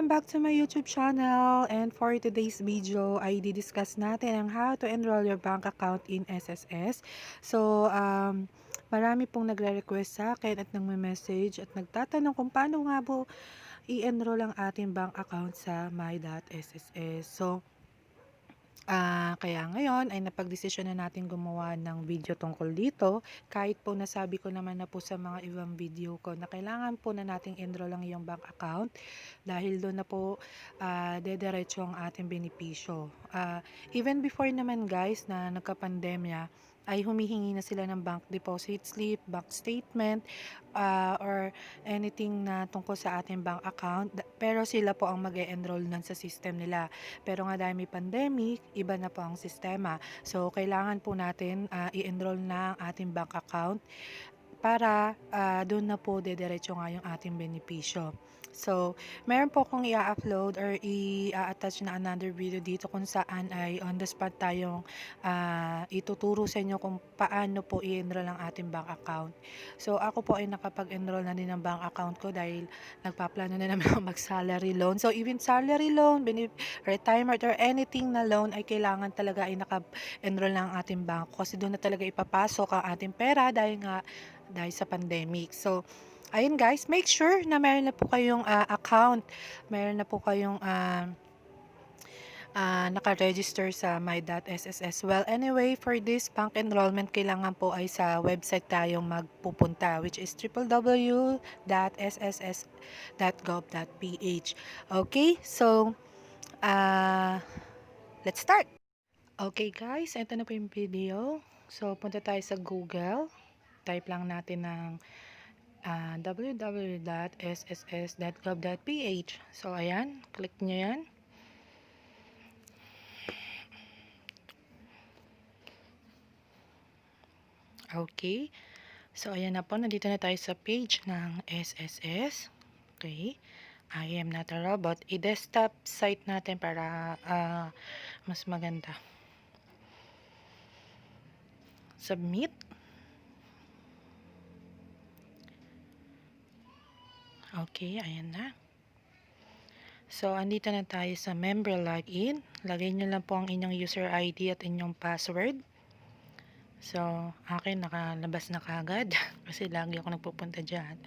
Welcome back to my YouTube channel, and for today's video ay didiscuss natin ang how to enroll your bank account in SSS. So, marami pong nagre-request sa akin at nagme-message at nagtatanong kung paano nga po i-enroll ang ating bank account sa my.sss. So, kaya ngayon ay napagdesisyon na natin gumawa ng video tungkol dito, kahit po nasabi ko naman na po sa mga ibang video ko na kailangan po na nating enroll ang iyong bank account dahil doon na po dederecho ang ating benepisyo. Even before naman guys na nagka-pandemya, ay humihingi na sila ng bank deposit slip, bank statement, or anything na tungkol sa ating bank account. Pero sila po ang mag-e-enroll nun sa system nila. Pero nga dahil may pandemic, iba na po ang sistema. So, kailangan po natin i-enroll na ang ating bank account para doon na po dederecho nga yung ating benepisyo. So, meron po akong i-upload or i-attach na another video dito kung saan ay on the spot tayong ituturo sa inyo kung paano po i-enroll ang ating bank account. So, ako po ay nakapag-enroll na din ng bank account ko dahil nagpaplano na naman ako mag-salary loan. So, even salary loan, retirement or anything na loan ay kailangan talaga ay naka-enroll na ang ating bank kasi doon na talaga ipapasok ang ating pera dahil sa pandemic. So, ayun guys, make sure na meron na po kayong account. Meron na po kayong naka-register sa my.sss. Well, anyway, for this bank enrollment, kailangan po ay sa website tayong magpupunta, which is www.sss.gov.ph. Okay, so, let's start! Okay guys, ito na po yung video. So, punta tayo sa Google. Type lang natin ng www.sss.gov.ph. So, ayan. Click nyo yan. Okay. So, ayan na po. Nandito na tayo sa page ng SSS. Okay. I am not a robot. I-desktop site natin para mas maganda. Submit. Okay, ayan na. So, andito na tayo sa member login. Lagay nyo lang po ang inyong user ID at inyong password. So, akin nakalabas na kagad kasi lagi ako nagpupunta dyan.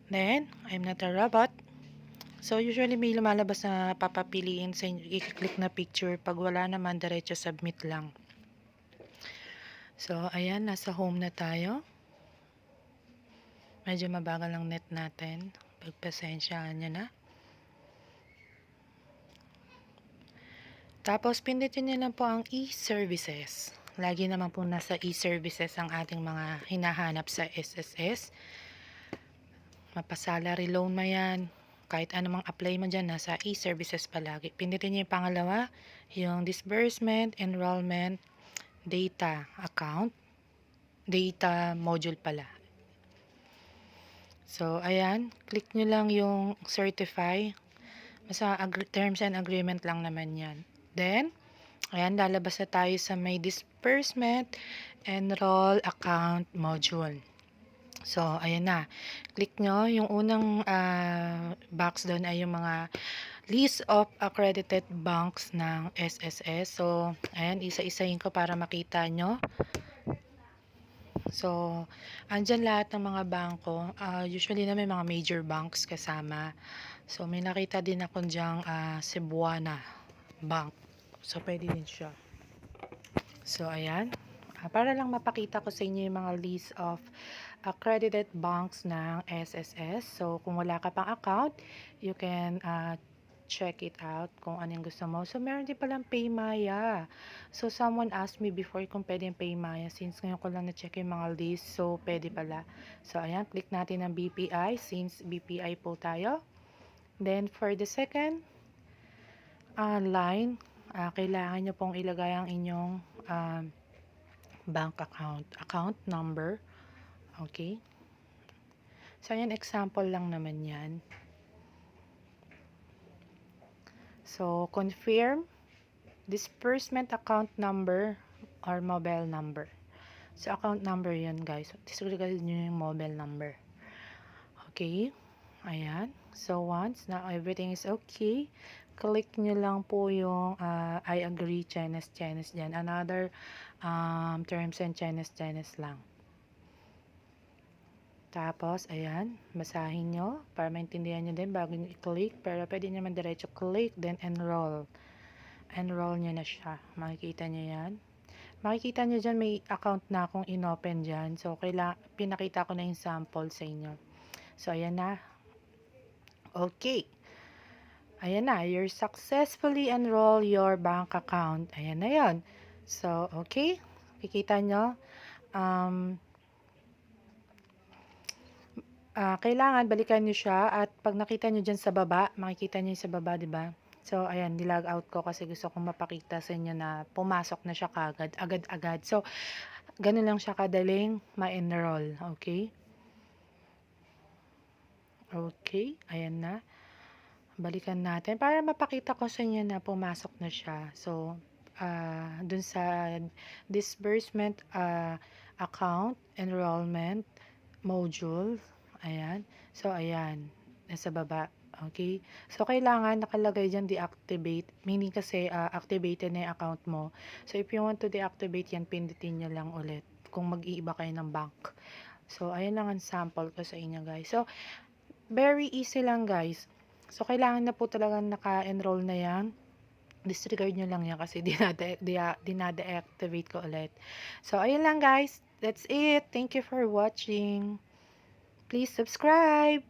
Then, I'm not a robot. So, usually may lumalabas na papapiliin sa inyo. I-click na picture. Pag wala naman, diretso submit lang. So, ayan. Nasa home na tayo. Medyo mabagal ang net natin. Pagpasensyaan nyo na. Tapos, pindutin nyo lang po ang e-services. Lagi naman po nasa e-services ang ating mga hinahanap sa SSS. Mapasalary loan mo yan. Kahit anumang apply mo dyan, nasa e-services palagi. Pindutin nyo yung pangalawa, yung disbursement, enrollment, data account, data module pala. So, ayan. Click nyo lang yung certify. Basta terms and agreement lang naman yan. Then, ayan, lalabas na tayo sa may disbursement, enroll account module. So, ayan na. Click nyo. Yung unang box doon ay yung mga list of accredited banks ng SSS. So, ayan, isa-isahin ko para makita nyo. So, andyan lahat ng mga bangko. Usually na may mga major banks kasama. So, may nakita din ako dyang Cebuana Bank. So, pwede din siya. So, ayan. Para lang mapakita ko sa inyo yung mga list of accredited banks ng SSS. So, kung wala ka pang account, you can check it out kung ano yung gusto mo. So, meron din palang Paymaya. So, someone asked me before kung pwede yung Paymaya. Since ngayon ko lang na-check yung mga list, so pwede pala. So, ayan, click natin ng BPI since BPI po tayo. Then, for the second line, kailangan nyo pong ilagay ang inyong bank account number. Okay. So, ayan, example lang naman yan. So, confirm disbursement account number or mobile number. So, account number yan, guys. Disregard nyo yung mobile number. Okay. Ayan. So once na everything is okay, click nyo lang po yung I agree, chenes dyan. Another terms and chenes lang. Tapos, ayan, basahin nyo para maintindihan nyo din bago nyo i-click. Pero pwede naman diretso click, then enroll. Enroll nyo na siya. Makikita nyo yan. Makikita nyo dyan, may account na akong inopen dyan. So, pinakita ko na yung sample sa inyo. So, ayan na. Okay. Ayan na. You're successfully enroll your bank account. Ayan na yon. So, okay. Kikita nyo. Kailangan balikan nyo siya at pag nakita nyo dyan sa baba, makikita nyo yung sa baba, di ba? So, ayan, nilag out ko kasi gusto kong mapakita sa inyo na pumasok na siya kagad, agad-agad. So, ganun lang siya kadaling ma-enroll, okay? Okay, ayan na. Balikan natin para mapakita ko sa inyo na pumasok na siya. So, dun sa disbursement account, enrollment, module, ayan. So, ayan, nasa baba. Okay? So, kailangan nakalagay dyan deactivate. Meaning kasi activated na yung account mo. So, if you want to deactivate yan, pindutin nyo lang ulit kung mag-iiba kayo ng bank. So, ayan lang ang sample ko sa inyo, guys. So, very easy lang, guys. So, kailangan na po talagang naka-enroll na yan. Disregard nyo lang yan kasi dinade-activate ko ulit. So, ayun lang, guys. That's it. Thank you for watching. Please subscribe.